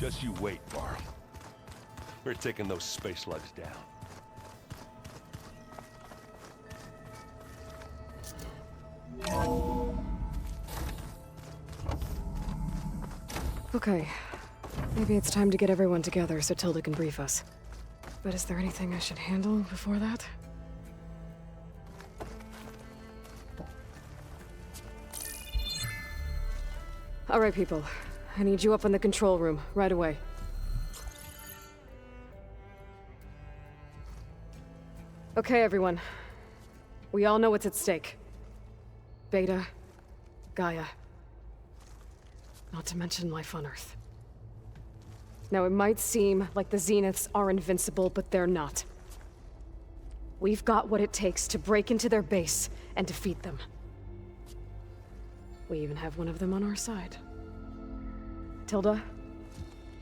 Just you wait, Varl. We're taking those space slugs down. Okay. Maybe it's time to get everyone together so Tilda can brief us. But is there anything I should handle before that? All right, people. I need you up in the control room, right away. Okay, everyone. We all know what's at stake. Beta, Gaia. Not to mention life on Earth. Now, it might seem like the Zeniths are invincible, but they're not. We've got what it takes to break into their base and defeat them. We even have one of them on our side. Tilda,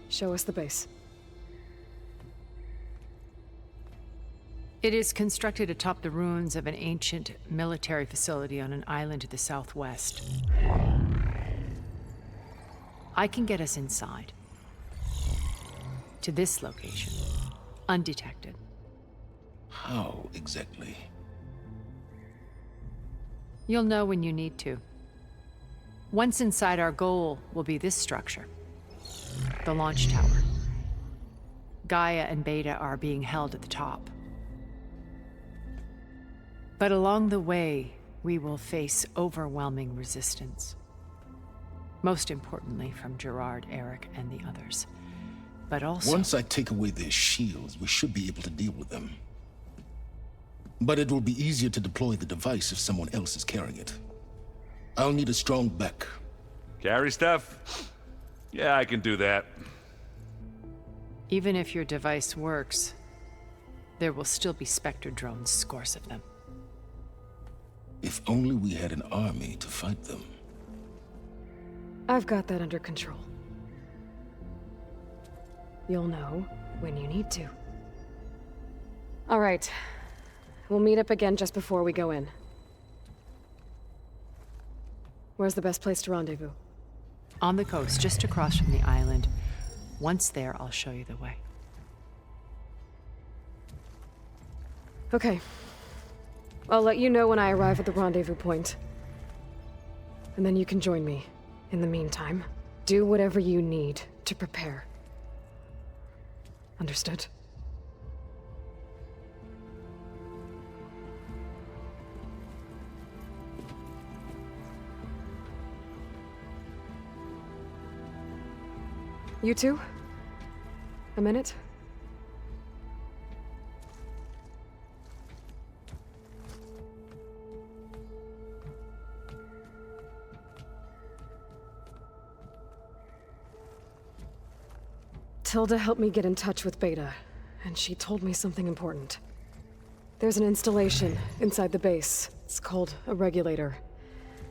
show us the base. It is constructed atop the ruins of an ancient military facility on an island to the southwest. I can get us inside. To this location, undetected. How exactly? You'll know when you need to. Once inside, our goal will be this structure. The launch tower. Gaia and Beta are being held at the top. But along the way, we will face overwhelming resistance. Most importantly from Gerard, Eric, and the others. But also... Once I take away their shields, we should be able to deal with them. But it will be easier to deploy the device if someone else is carrying it. I'll need a strong back. Carry stuff? Yeah, I can do that. Even if your device works, there will still be Spectre drones, scores of them. If only we had an army to fight them. I've got that under control. You'll know when you need to. All right. We'll meet up again just before we go in. Where's the best place to rendezvous? On the coast, just across from the island. Once there, I'll show you the way. Okay. I'll let you know when I arrive at the rendezvous point. And then you can join me. In the meantime, do whatever you need to prepare. Understood? You two? A minute? Tilda helped me get in touch with Beta, and she told me something important. There's an installation inside the base. It's called a regulator.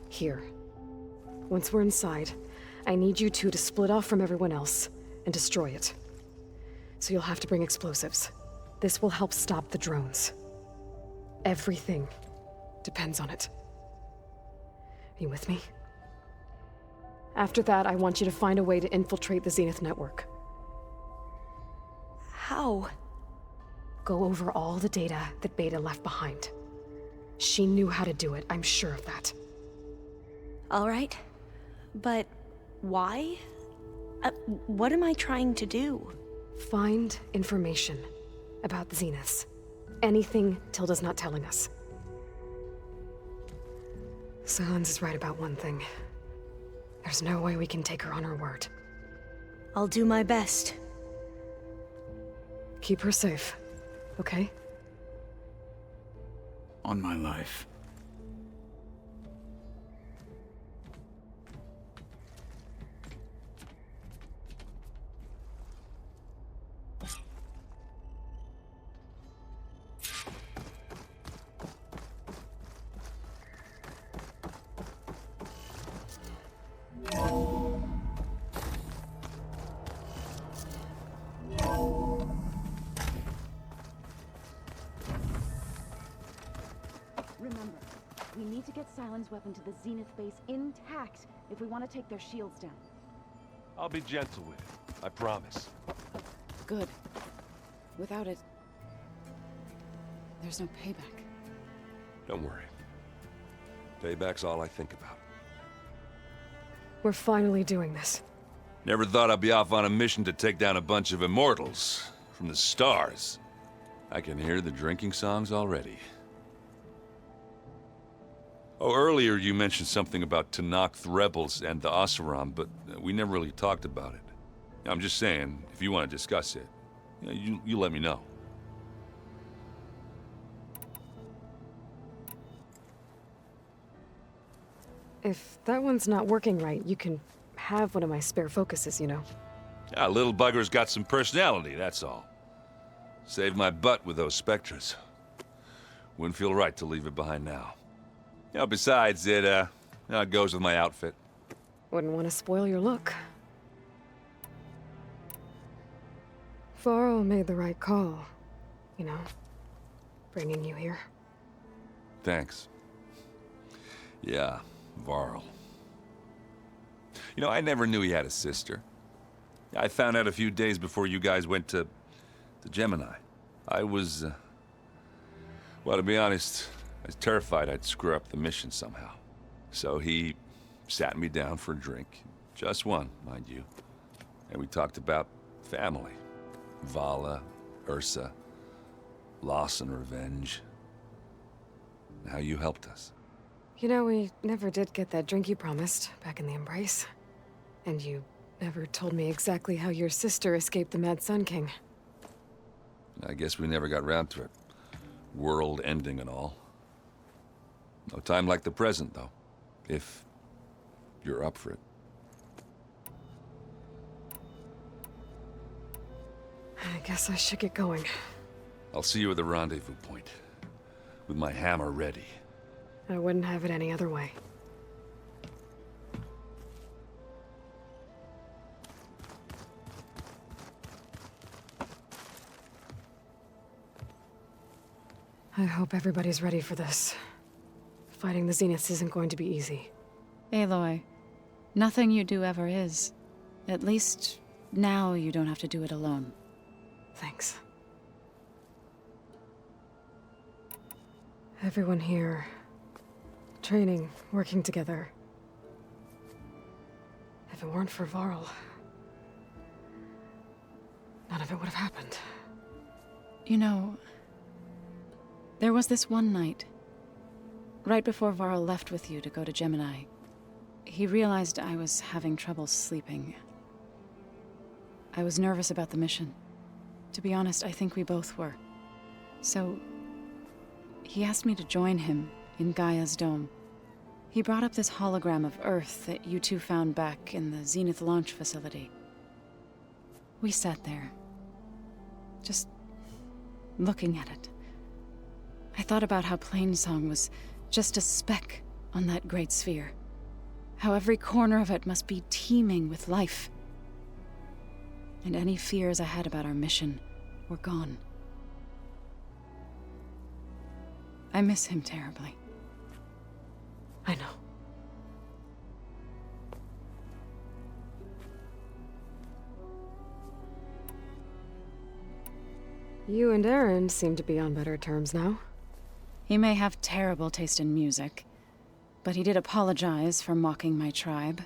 Here. Once we're inside, I need you two to split off from everyone else and destroy it. So you'll have to bring explosives. This will help stop the drones. Everything depends on it. Are you with me? After that, I want you to find a way to infiltrate the Zenith network. How? Go over all the data that Beta left behind. She knew how to do it, I'm sure of that. All right. But why? What am I trying to do? Find information about the Zeniths. Anything Tilda's not telling us. Sans is right about one thing. There's no way we can take her on her word. I'll do my best. Keep her safe, okay? On my life. Remember, we need to get Silent's weapon to the Zenith base intact if we want to take their shields down. I'll be gentle with it. I promise. Good. Without it, there's no payback. Don't worry. Payback's all I think about. We're finally doing this. Never thought I'd be off on a mission to take down a bunch of immortals from the stars. I can hear the drinking songs already. Oh, earlier you mentioned something about Tenakth rebels and the Oseram, but we never really talked about it. I'm just saying, if you want to discuss it, you let me know. If that one's not working right, you can have one of my spare focuses, you know. Yeah, little bugger's got some personality, that's all. Saved my butt with those Spectres. Wouldn't feel right to leave it behind now. You know, besides, it goes with my outfit. Wouldn't want to spoil your look. Varl made the right call, you know, bringing you here. Thanks. Yeah, Varl. You know, I never knew he had a sister. I found out a few days before you guys went to Gemini. I was, well, to be honest, I was terrified I'd screw up the mission somehow. So he sat me down for a drink. Just one, mind you. And we talked about family. Vala, Ursa, loss and revenge. And how you helped us. You know, we never did get that drink you promised back in the Embrace. And you never told me exactly how your sister escaped the Mad Sun King. I guess we never got round to it. World ending and all. No time like the present, though. If you're up for it. I guess I should get going. I'll see you at the rendezvous point. With my hammer ready. I wouldn't have it any other way. I hope everybody's ready for this. Fighting the Zeniths isn't going to be easy. Aloy, nothing you do ever is. At least, now you don't have to do it alone. Thanks. Everyone here, training, working together. If it weren't for Varl, none of it would have happened. You know, there was this one night, right before Varl left with you to go to Gemini. He realized I was having trouble sleeping. I was nervous about the mission. To be honest, I think we both were. So, he asked me to join him in Gaia's dome. He brought up this hologram of Earth that you two found back in the Zenith launch facility. We sat there, just looking at it. I thought about how Plainsong was just a speck on that great sphere. How every corner of it must be teeming with life. And any fears I had about our mission were gone. I miss him terribly. I know. You and Aaron seem to be on better terms now. He may have terrible taste in music, but he did apologize for mocking my tribe.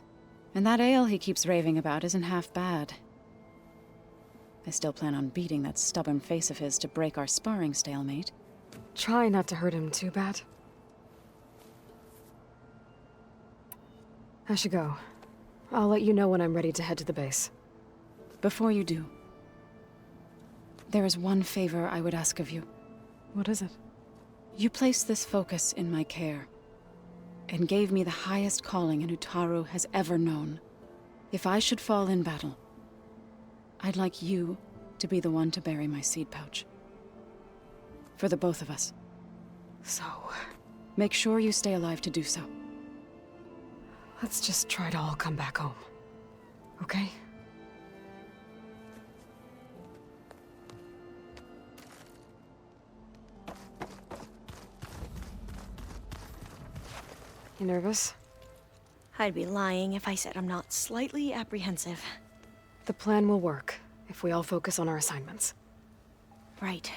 And that ale he keeps raving about isn't half bad. I still plan on beating that stubborn face of his to break our sparring stalemate. Try not to hurt him too bad. I should go. I'll let you know when I'm ready to head to the base. Before you do, there is one favor I would ask of you. What is it? You placed this focus in my care, and gave me the highest calling an Utaru has ever known. If I should fall in battle, I'd like you to be the one to bury my seed pouch. For the both of us. So, make sure you stay alive to do so. let's just try to all come back home. Okay? You nervous? I'd be lying if I said I'm not slightly apprehensive. The plan will work if we all focus on our assignments. Right.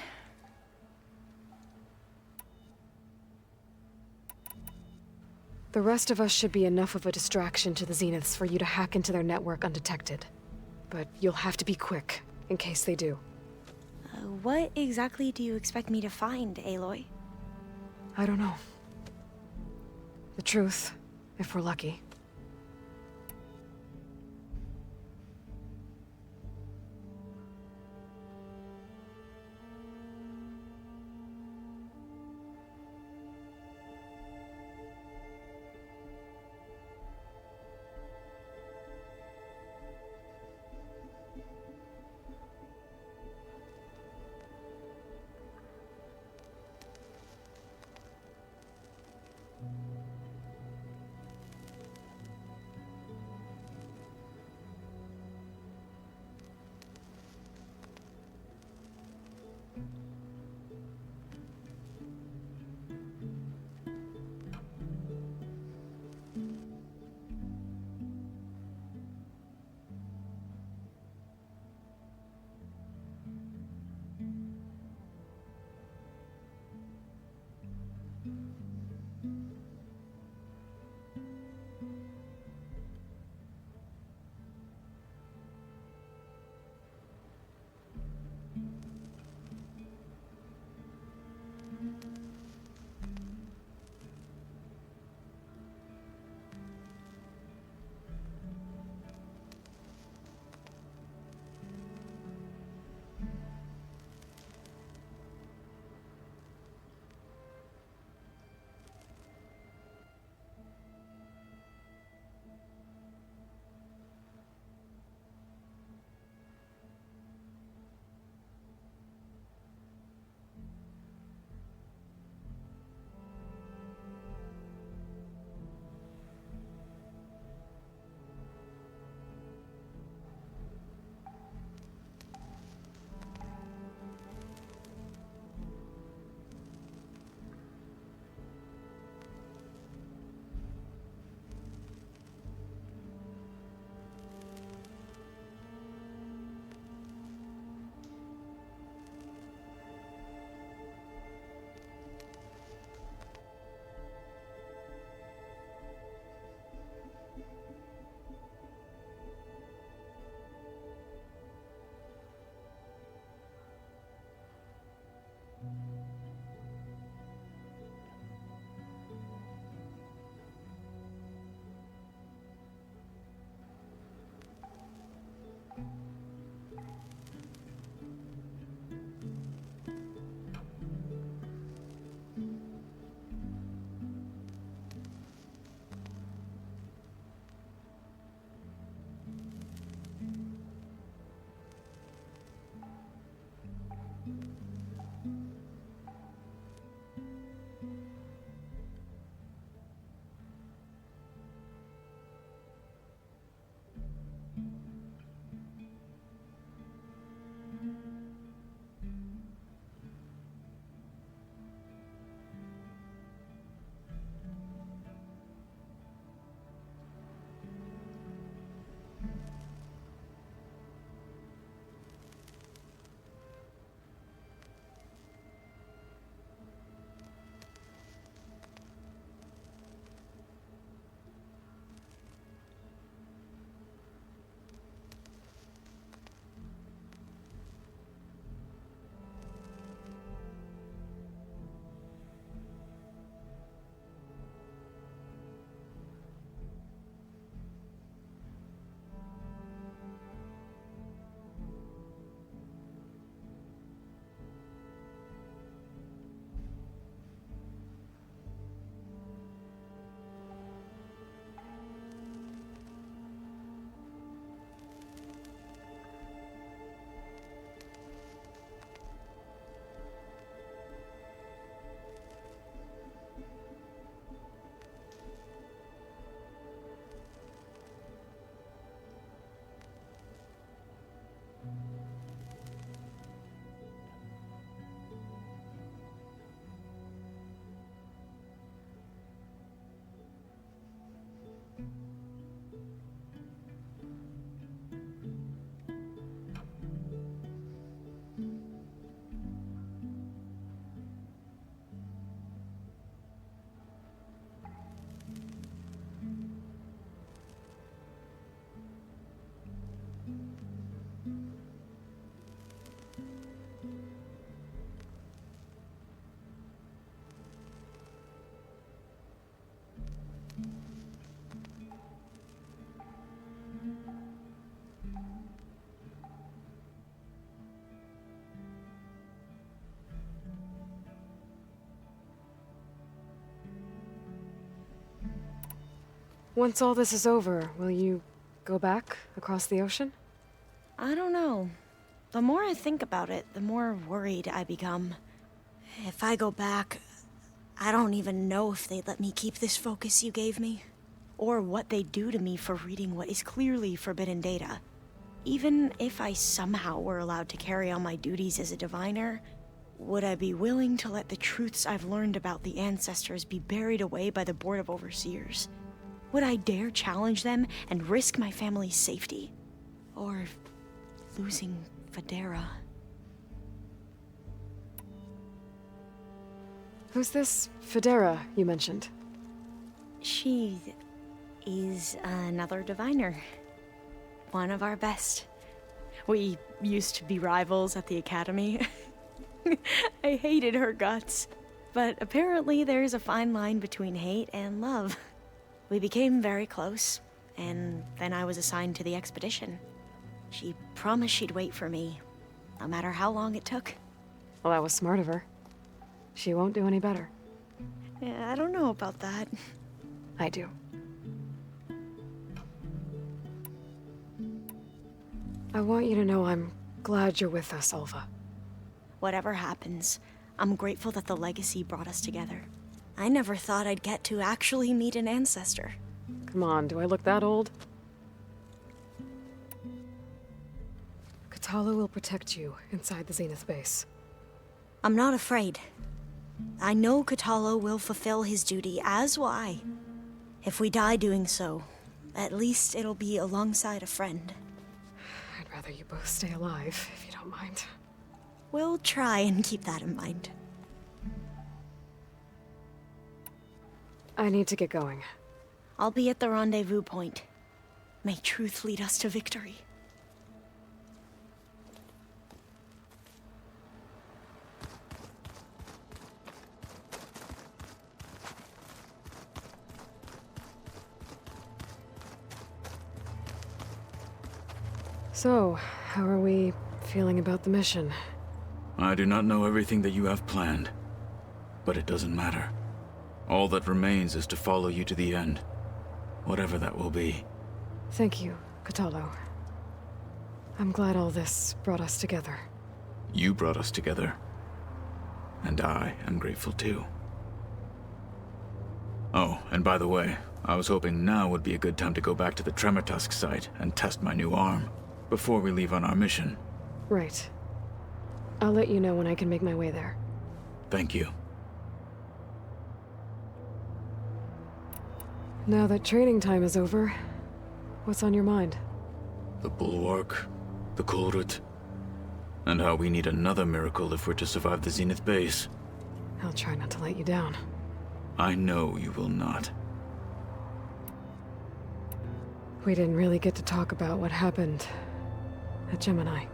The rest of us should be enough of a distraction to the Zeniths for you to hack into their network undetected. But you'll have to be quick, in case they do. What exactly do you expect me to find, Aloy? I don't know. The truth, if we're lucky. Once all this is over, will you go back across the ocean? I don't know. The more I think about it, the more worried I become. If I go back, I don't even know if they'd let me keep this focus you gave me, or what they'd do to me for reading what is clearly forbidden data. Even if I somehow were allowed to carry on my duties as a diviner, would I be willing to let the truths I've learned about the ancestors be buried away by the Board of Overseers? Would I dare challenge them and risk my family's safety? Or losing Federa? Who's this Federa you mentioned? She is another diviner. One of our best. We used to be rivals at the academy. I hated her guts. But apparently there's a fine line between hate and love. We became very close, and then I was assigned to the expedition. She promised she'd wait for me, no matter how long it took. Well, that was smart of her. She won't do any better. Yeah, I don't know about that. I do. I want you to know I'm glad you're with us, Alva. Whatever happens, I'm grateful that the legacy brought us together. I never thought I'd get to actually meet an ancestor. Come on, do I look that old? Katala will protect you inside the Zenith base. I'm not afraid. I know Katala will fulfill his duty, as will I. If we die doing so, at least it'll be alongside a friend. I'd rather you both stay alive, if you don't mind. We'll try and keep that in mind. I need to get going. I'll be at the rendezvous point. May truth lead us to victory. So, how are we feeling about the mission? I do not know everything that you have planned, but it doesn't matter. All that remains is to follow you to the end, whatever that will be. Thank you, Katalo. I'm glad all this brought us together. You brought us together, and I am grateful too. Oh, and by the way, I was hoping now would be a good time to go back to the Tremor Tusk site and test my new arm, before we leave on our mission. Right. I'll let you know when I can make my way there. Thank you. Now that training time is over, what's on your mind? The Bulwark, the Kulrut, and how we need another miracle if we're to survive the Zenith base. I'll try not to let you down. I know you will not. We didn't really get to talk about what happened at Gemini.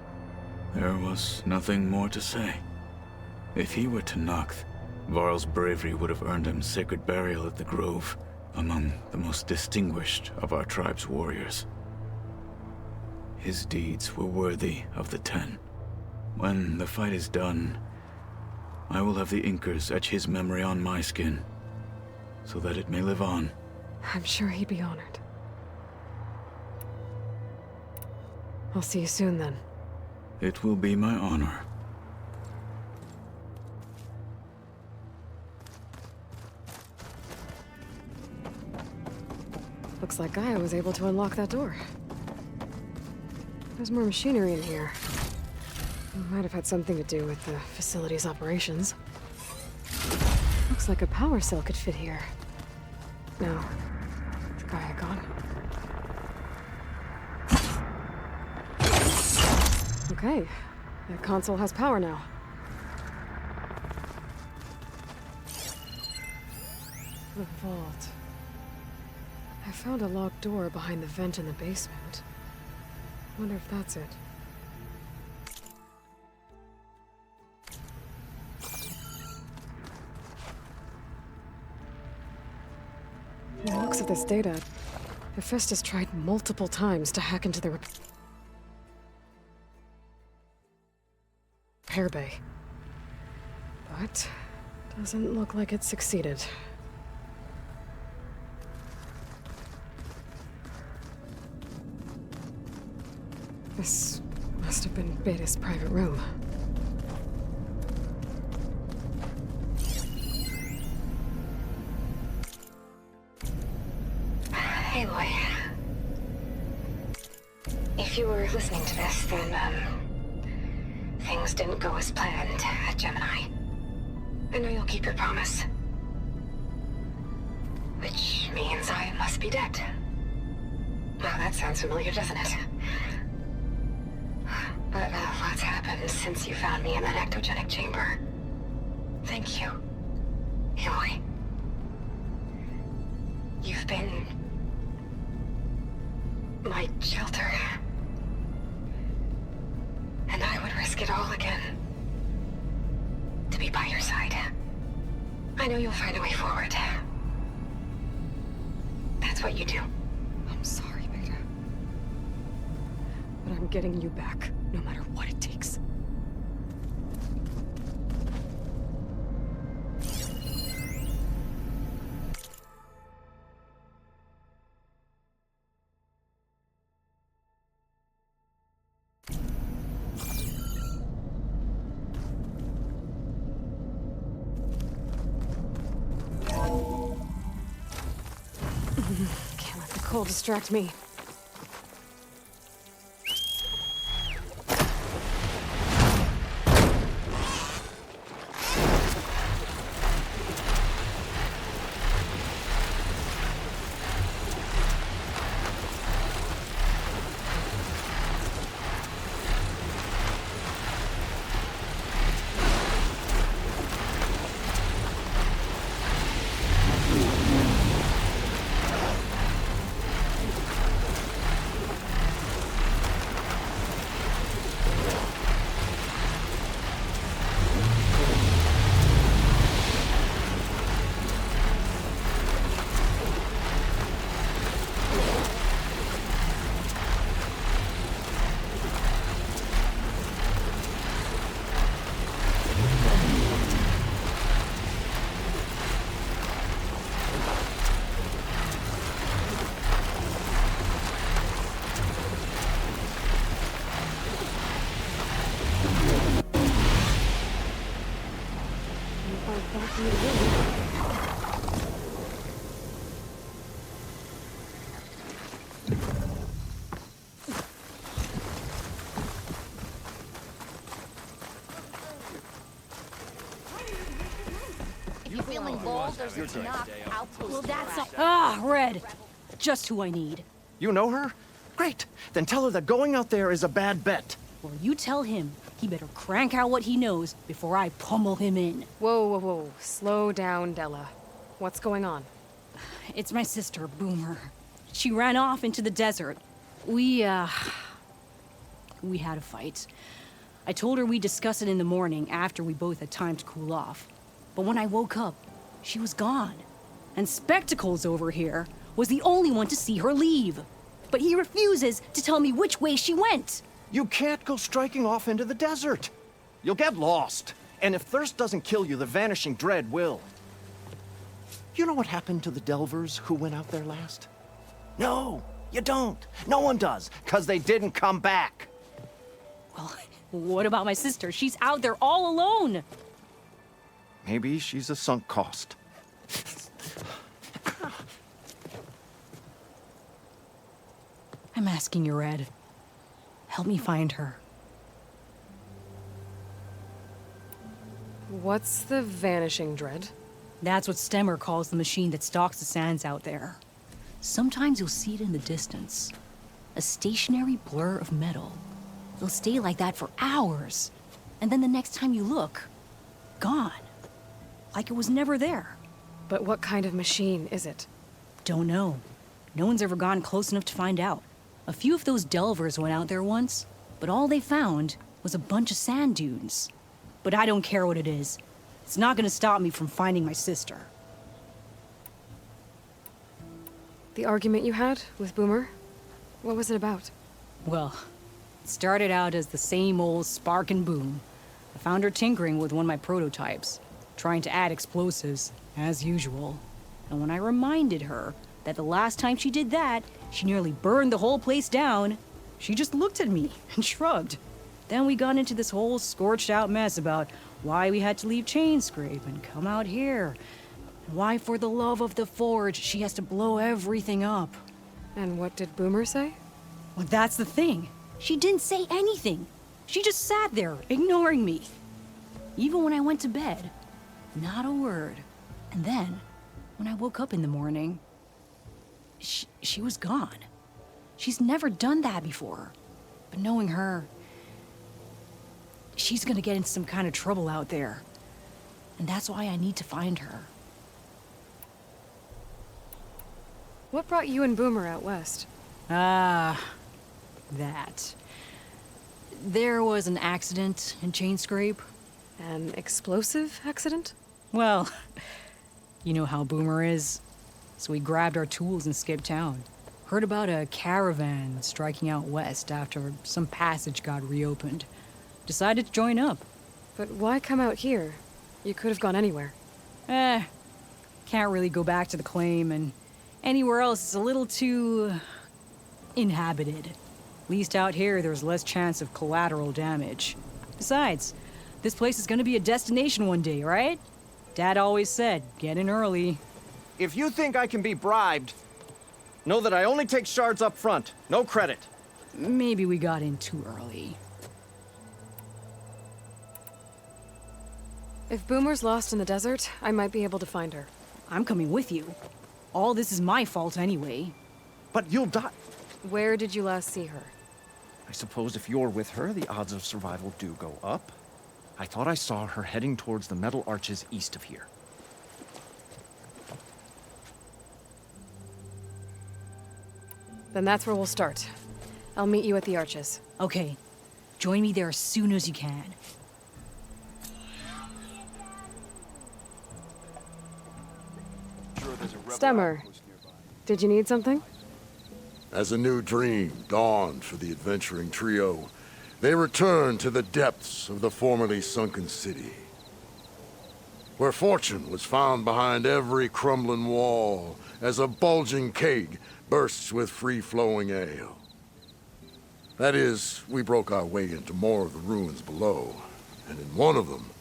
There was nothing more to say. If he were to Noct, Varl's bravery would have earned him sacred burial at the Grove, among the most distinguished of our tribe's warriors. His deeds were worthy of the Ten. When the fight is done, I will have the Inkers etch his memory on my skin, so that it may live on. I'm sure he'd be honored. I'll see you soon, then. It will be my honor. Looks like Gaia was able to unlock that door. There's more machinery in here. It might have had something to do with the facility's operations. Looks like a power cell could fit here. No. Is Gaia gone? Okay. The console has power now. The vault. I found a locked door behind the vent in the basement. Wonder if that's it. From the looks of this data, Hephaestus tried multiple times to hack into the repair bay. But doesn't look like it succeeded. This must have been Beta's private room. Aloy. If you were listening to this, then, things didn't go as planned at Gemini. I know you'll keep your promise. Which means I must be dead. Well, that sounds familiar, doesn't it? But lots happened since you found me in that ectogenic chamber. Thank you, Aloy. You've been my shelter. And I would risk it all again to be by your side. I know you'll find a way forward. That's what you do. I'm sorry, Beta. But I'm getting you back, no matter what it takes. Can't let the cold distract me. Ah, Red. Just who I need. You know her? Great. Then tell her that going out there is a bad bet. Well, you tell him he better crank out what he knows before I pummel him in. Whoa, whoa, whoa. Slow down, Della. What's going on? It's my sister, Boomer. She ran off into the desert. We had a fight. I told her we'd discuss it in the morning after we both had time to cool off. But when I woke up, she was gone. And Spectacles over here was the only one to see her leave. But he refuses to tell me which way she went. You can't go striking off into the desert. You'll get lost. And if thirst doesn't kill you, the vanishing dread will. You know what happened to the Delvers who went out there last? No, you don't. No one does, 'cause they didn't come back. Well, what about my sister? She's out there all alone. Maybe she's a sunk cost. I'm asking you, Red. Help me find her. What's the vanishing dread? That's what Stemmer calls the machine that stalks the sands out there. Sometimes you'll see it in the distance. A stationary blur of metal. It'll stay like that for hours. And then the next time you look, gone. Like it was never there. But what kind of machine is it? Don't know. No one's ever gone close enough to find out. A few of those delvers went out there once, but all they found was a bunch of sand dunes. But I don't care what it is. It's not gonna stop me from finding my sister. The argument you had with Boomer? What was it about? Well, it started out as the same old spark and boom. I found her tinkering with one of my prototypes, trying to add explosives, as usual. And when I reminded her that the last time she did that, she nearly burned the whole place down, She just looked at me and shrugged. Then we got into this whole scorched out mess about why we had to leave Chainscrape and come out here. And why, for the love of the Forge, she has to blow everything up. And what did Boomer say? Well, that's the thing. She didn't say anything. She just sat there, ignoring me. Even when I went to bed, not a word. And then, when I woke up in the morning, she was gone. She's never done that before. But knowing her, she's gonna get into some kind of trouble out there. And that's why I need to find her. What brought you and Boomer out west? That. There was an accident in Chainscrape. An explosive accident? Well, you know how Boomer is. So we grabbed our tools and skipped town. Heard about a caravan striking out west after some passage got reopened. Decided to join up. But why come out here? You could have gone anywhere. Can't really go back to the claim, and anywhere else is a little too inhabited. At least out here, there's less chance of collateral damage. Besides, this place is gonna be a destination one day, right? Dad always said, get in early. If you think I can be bribed, know that I only take shards up front, no credit. Maybe we got in too early. If Boomer's lost in the desert, I might be able to find her. I'm coming with you. All this is my fault anyway. But you'll die. Where did you last see her? I suppose if you're with her, the odds of survival do go up. I thought I saw her heading towards the metal arches east of here. Then that's where we'll start. I'll meet you at the arches. Okay. Join me there as soon as you can. Stemmer, did you need something? As a new dream dawned for the adventuring trio, they returned to the depths of the formerly sunken city, where fortune was found behind every crumbling wall as a bulging keg bursts with free-flowing ale. That is, we broke our way into more of the ruins below, and in one of them,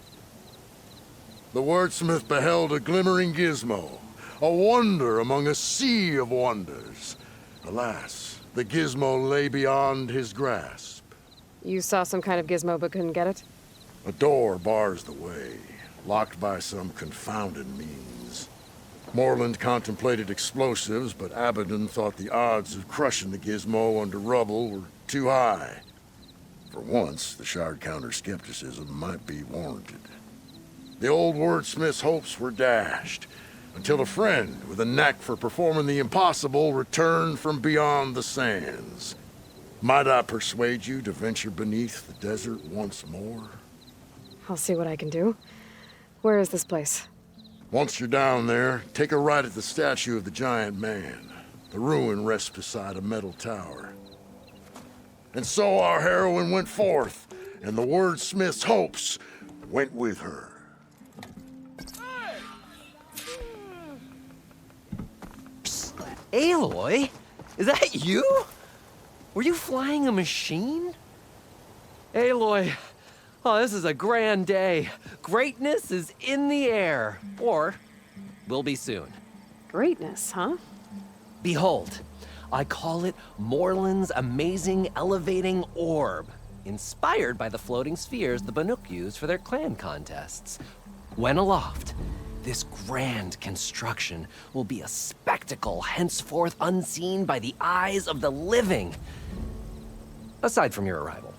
the wordsmith beheld a glimmering gizmo, a wonder among a sea of wonders. Alas, the gizmo lay beyond his grasp. You saw some kind of gizmo but couldn't get it? A door bars the way, locked by some confounded means. Moreland contemplated explosives, but Abaddon thought the odds of crushing the gizmo under rubble were too high. For once, the shard counter's skepticism might be warranted. The old wordsmith's hopes were dashed, until a friend with a knack for performing the impossible returned from beyond the sands. Might I persuade you to venture beneath the desert once more? I'll see what I can do. Where is this place? Once you're down there, take a right at the statue of the giant man. The ruin rests beside a metal tower. And so our heroine went forth, and the wordsmith's hopes went with her. Aloy? Is that you? Were you flying a machine? Aloy, oh, this is a grand day. Greatness is in the air. Or will be soon. Greatness, huh? Behold, I call it Moreland's amazing elevating orb, inspired by the floating spheres the Banuk use for their clan contests. When aloft, this grand construction will be a spectacle henceforth unseen by the eyes of the living. Aside from your arrival.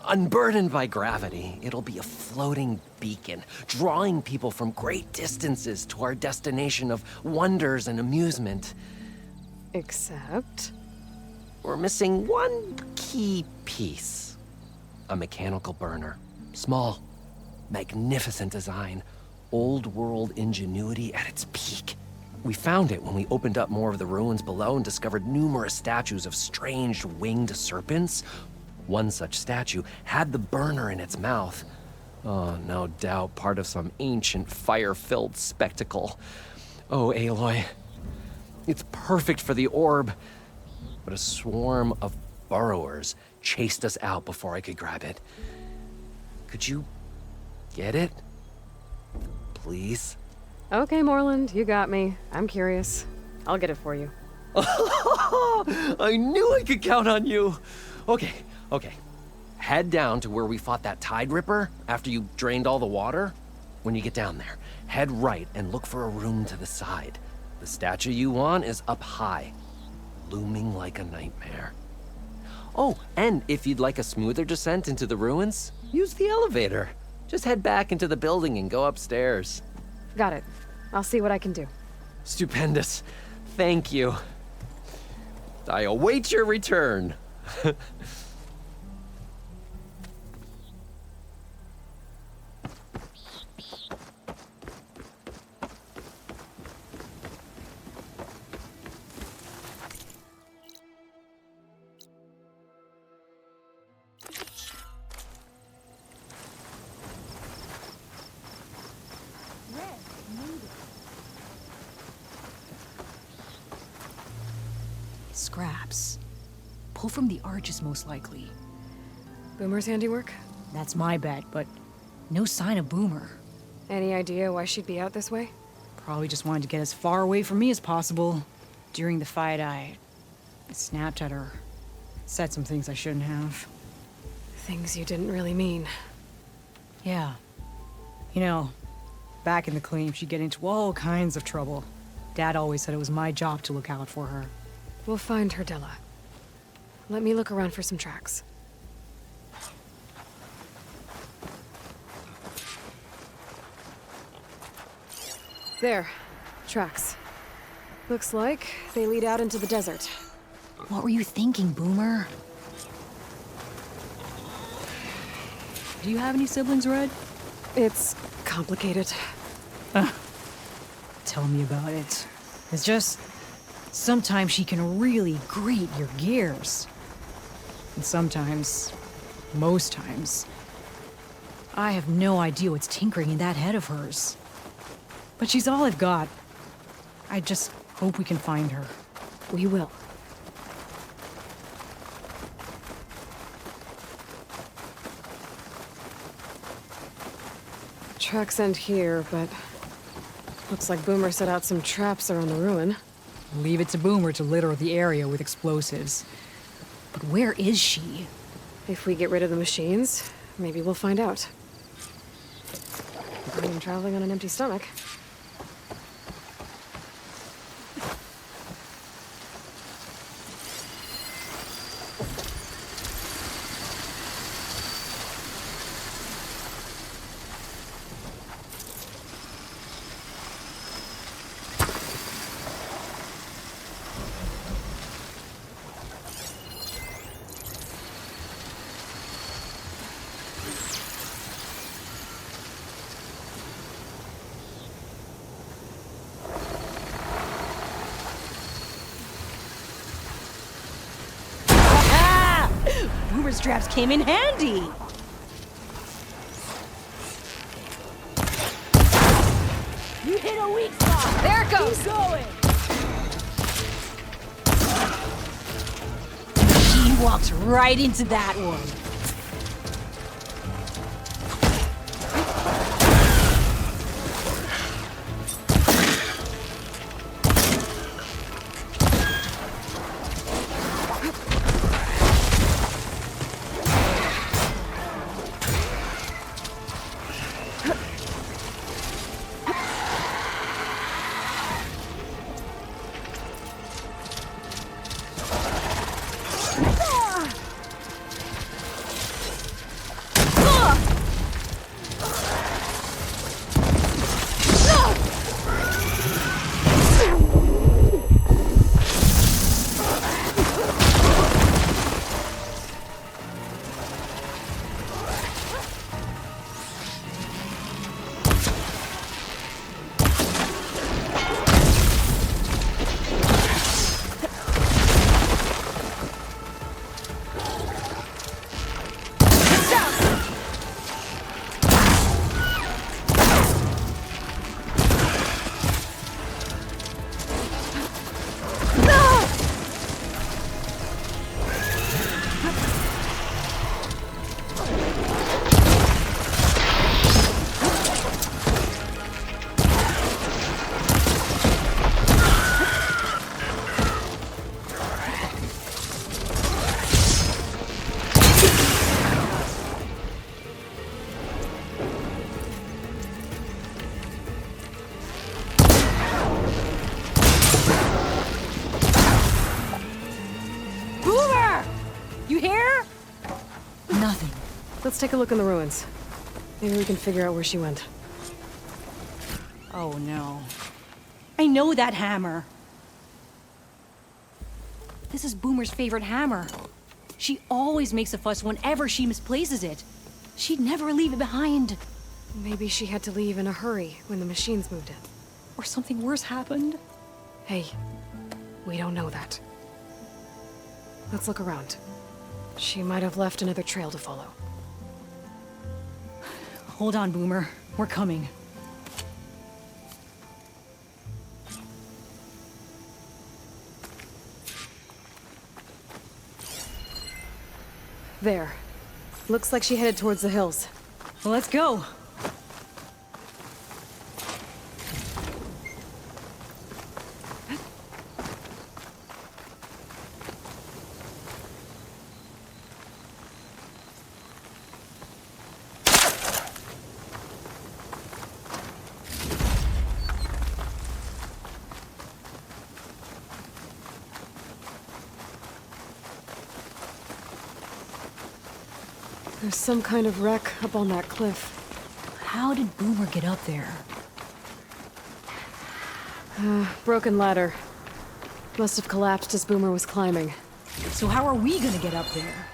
Unburdened by gravity, it'll be a floating beacon, drawing people from great distances to our destination of wonders and amusement. Except? We're missing one key piece. A mechanical burner. Small, magnificent design. Old-world ingenuity at its peak. We found it when we opened up more of the ruins below and discovered numerous statues of strange winged serpents. One such statue had the burner in its mouth. Oh, no doubt part of some ancient fire-filled spectacle. Oh, Aloy, it's perfect for the orb, but a swarm of burrowers chased us out before I could grab it. Could you get it? Please? Okay, Moreland, you got me. I'm curious. I'll get it for you. I knew I could count on you. Okay. Head down to where we fought that Tide Ripper after you drained all the water. When you get down there, head right and look for a room to the side. The statue you want is up high, looming like a nightmare. Oh, and if you'd like a smoother descent into the ruins, use the elevator. Just head back into the building and go upstairs. Got it. I'll see what I can do. Stupendous. Thank you. I await your return. Scraps. Pull from the arches, most likely. Boomer's handiwork? That's my bet, but no sign of Boomer. Any idea why she'd be out this way? Probably just wanted to get as far away from me as possible. During the fight, I snapped at her. Said some things I shouldn't have. Things you didn't really mean. Yeah. You know, back in the claim, she'd get into all kinds of trouble. Dad always said it was my job to look out for her. We'll find her, Della. Let me look around for some tracks. There. Tracks. Looks like they lead out into the desert. What were you thinking, Boomer? Do you have any siblings, Red? It's complicated. Tell me about it. It's just... sometimes she can really grate your gears. And sometimes, most times, I have no idea what's tinkering in that head of hers. But she's all I've got. I just hope we can find her. We will. Tracks end here, but looks like Boomer set out some traps around the ruin. Leave it to Boomer to litter the area with explosives. But where is she? If we get rid of the machines, maybe we'll find out. I'm traveling on an empty stomach. Boomer's traps came in handy! You hit a weak spot! There it goes! Keep going! She walked right into that one. Let's take a look in the ruins. Maybe we can figure out where she went. Oh no. I know that hammer. This is Boomer's favorite hammer. She always makes a fuss whenever she misplaces it. She'd never leave it behind. Maybe she had to leave in a hurry when the machines moved it. Or something worse happened. Hey, we don't know that. Let's look around. She might have left another trail to follow. Hold on, Boomer. We're coming. There. Looks like she headed towards the hills. Well, let's go. There's some kind of wreck up on that cliff. How did Boomer get up there? Broken ladder. Must have collapsed as Boomer was climbing. So how are we gonna get up there?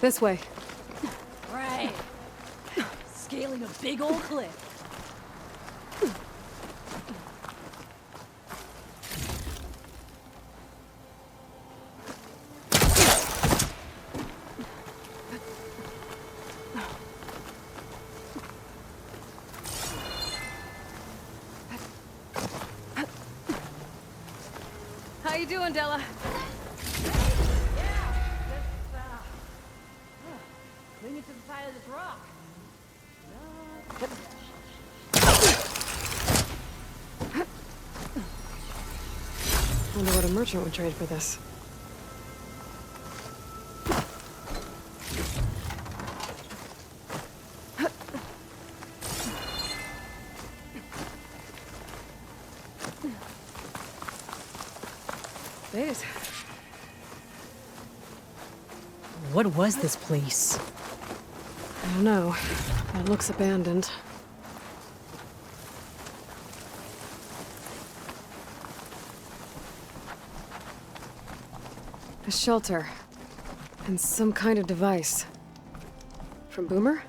This way. Right. Scaling a big old cliff. How you doing, Della? Clinging to the side of this rock. Wonder what a merchant would trade for this. Days. What was this place? I don't know. It looks abandoned. A shelter. And some kind of device. From Boomer?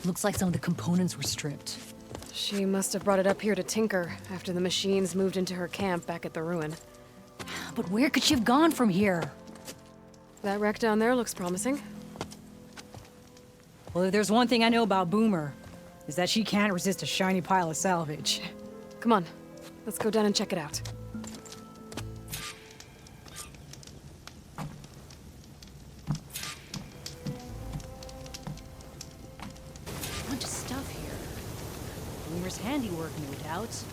Looks like some of the components were stripped. She must have brought it up here to tinker after the machines moved into her camp back at the ruin. But where could she have gone from here? That wreck down there looks promising. Well, if there's one thing I know about Boomer, is that she can't resist a shiny pile of salvage. Come on, let's go down and check it out. Bunch of stuff here. Boomer's handiwork, no doubt.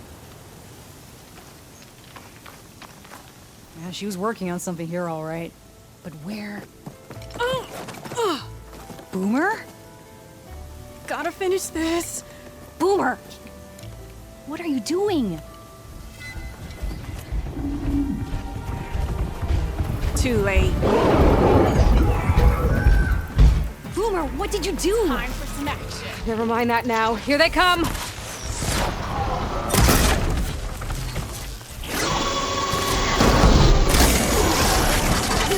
Yeah, she was working on something here, all right. But where? Boomer? Gotta finish this. Boomer! What are you doing? Too late. Boomer, what did you do? Time for some action. Never mind that now. Here they come!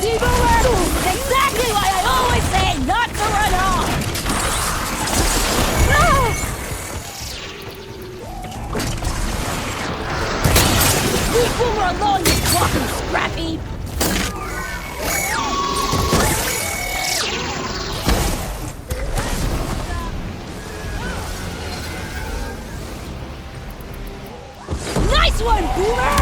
See, Boomer! Exactly why I always say not to run off! Leave Boomer alone, you walking scrappy! Nice one, Boomer!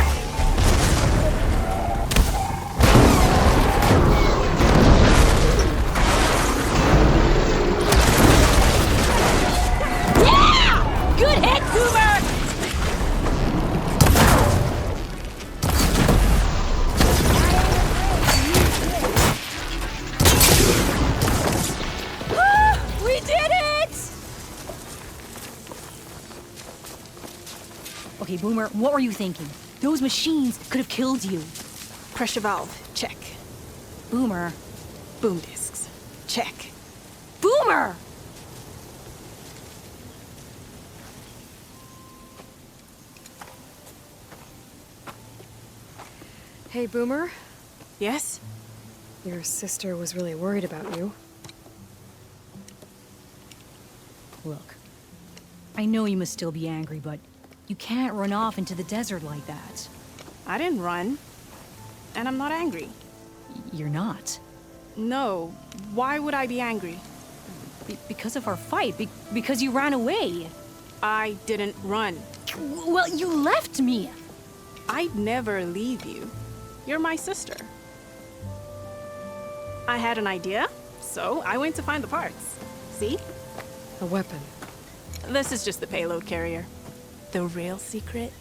Good hit, Boomer! We did it! Boomer, what were you thinking? Those machines could have killed you. Pressure valve, check. Boomer. Boom discs, check. Boomer! Hey, Boomer. Yes? Your sister was really worried about you. Look, I know you must still be angry, but you can't run off into the desert like that. I didn't run. And I'm not angry. You're not. No. Why would I be angry? Because of our fight. Because you ran away. I didn't run. Well, you left me. I'd never leave you. You're my sister. I had an idea, so I went to find the parts. See? A weapon. This is just the payload carrier. The real secret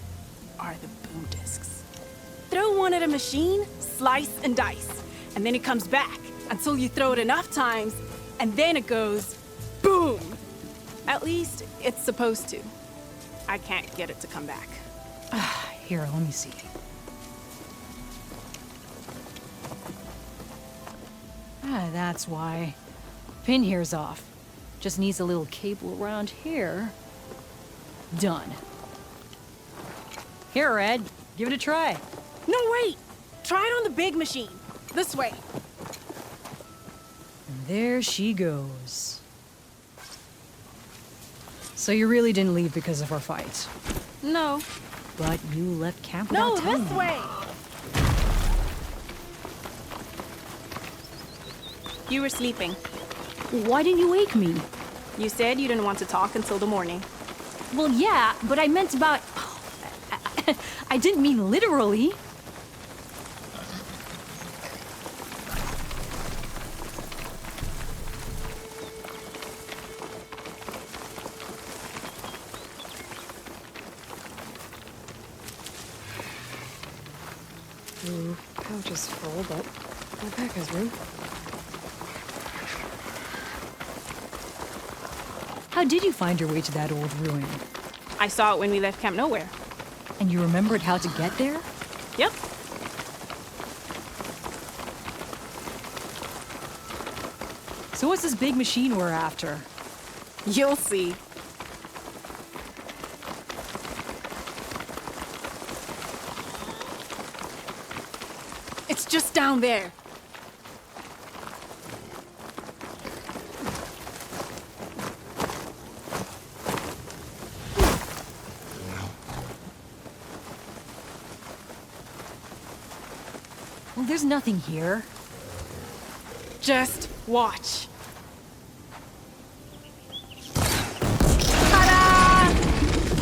are the boom discs. Throw one at a machine, slice and dice, and then it comes back until you throw it enough times, and then it goes boom. At least it's supposed to. I can't get it to come back. Here, let me see. That's why. Pin here's off. Just needs a little cable around here. Done. Here, Red. Give it a try. No, wait! Try it on the big machine. This way. And there she goes. So you really didn't leave because of our fight? No. But you left camp No, without telling this me. way! You were sleeping. Why didn't you wake me? You said you didn't want to talk until the morning. Well, yeah, but I meant about... I didn't mean literally. Pouch is full, but my pack has room. How did you find your way to that old ruin? I saw it when we left Camp Nowhere. And you remembered how to get there? Yep. So what's this big machine we're after? You'll see. It's just down there. Well, there's nothing here. Just watch.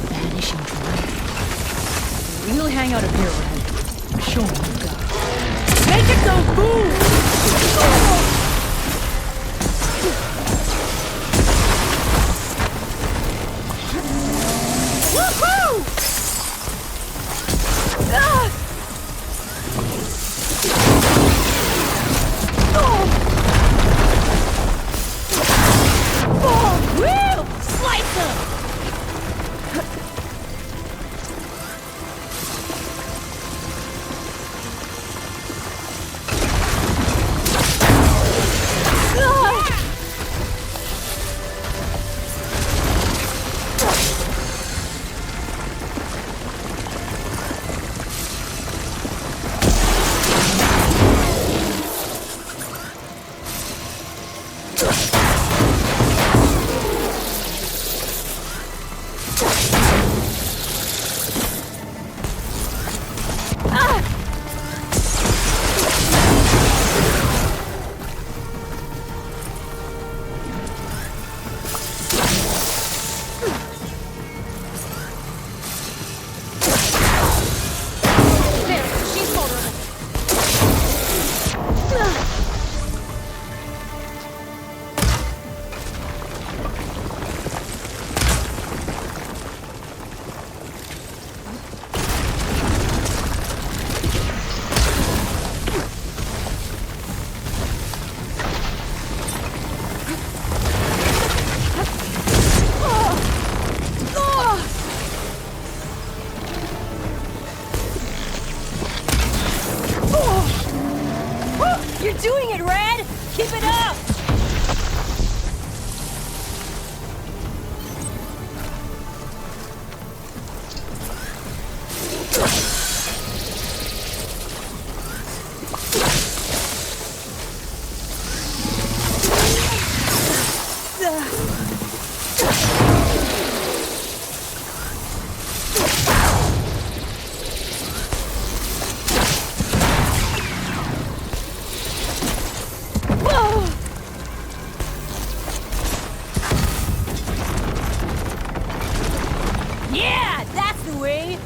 Vanishing dragon. We'll hang out up here, Red. Show me what you got. Make it go boom! Woohoo! Ah! Oh, wheel! Slice him! You're doing it, Red! Keep it up! Yeah, that's the way!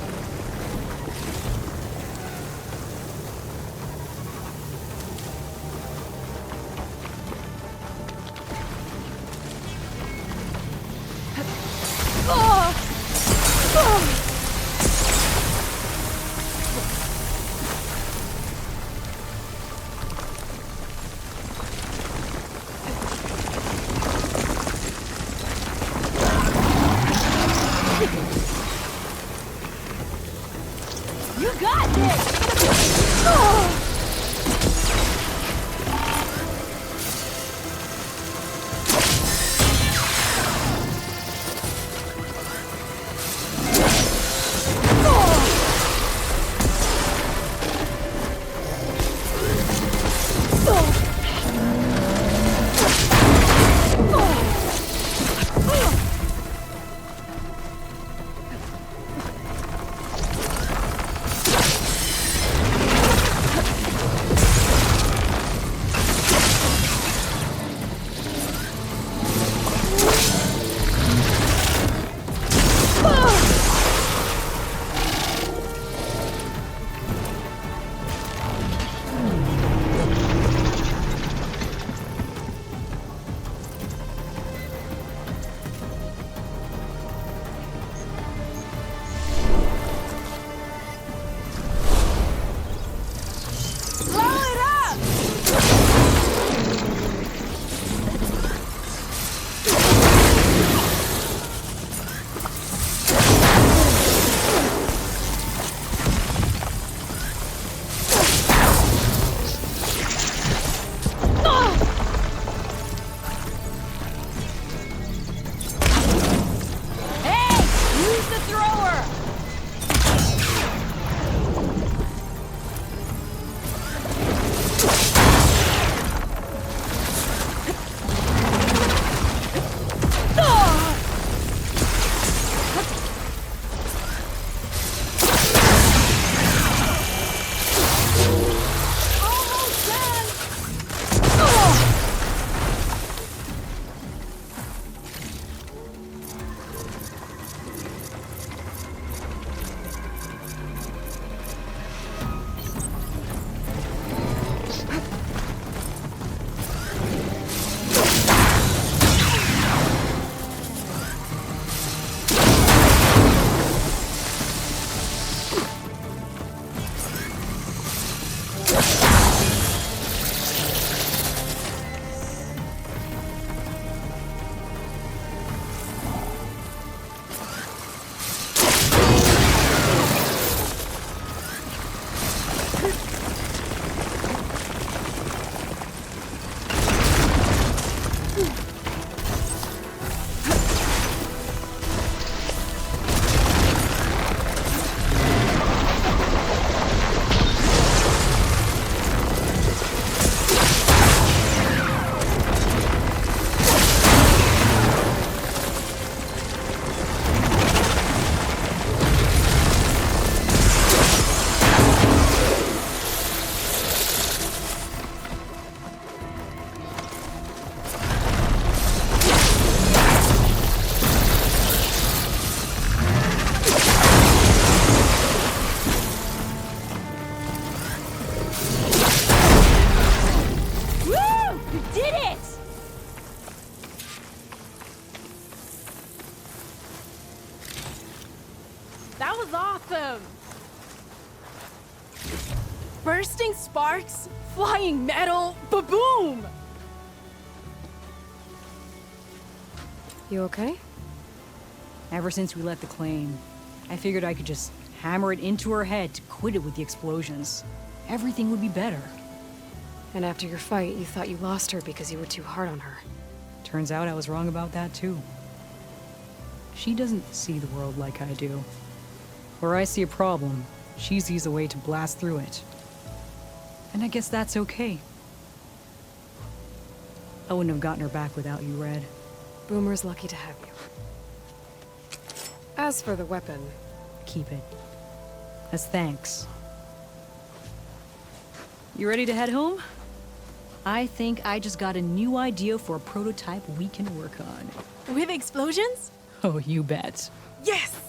You got this! Bursting sparks, flying metal, ba-boom! You okay? Ever since we left the claim, I figured I could just hammer it into her head to quit it with the explosions. Everything would be better. And after your fight, you thought you lost her because you were too hard on her. Turns out I was wrong about that too. She doesn't see the world like I do. Where I see a problem, she sees a way to blast through it. And I guess that's okay. I wouldn't have gotten her back without you, Red. Boomer's lucky to have you. As for the weapon... Keep it. As thanks. You ready to head home? I think I just got a new idea for a prototype we can work on. With explosions? Oh, you bet. Yes!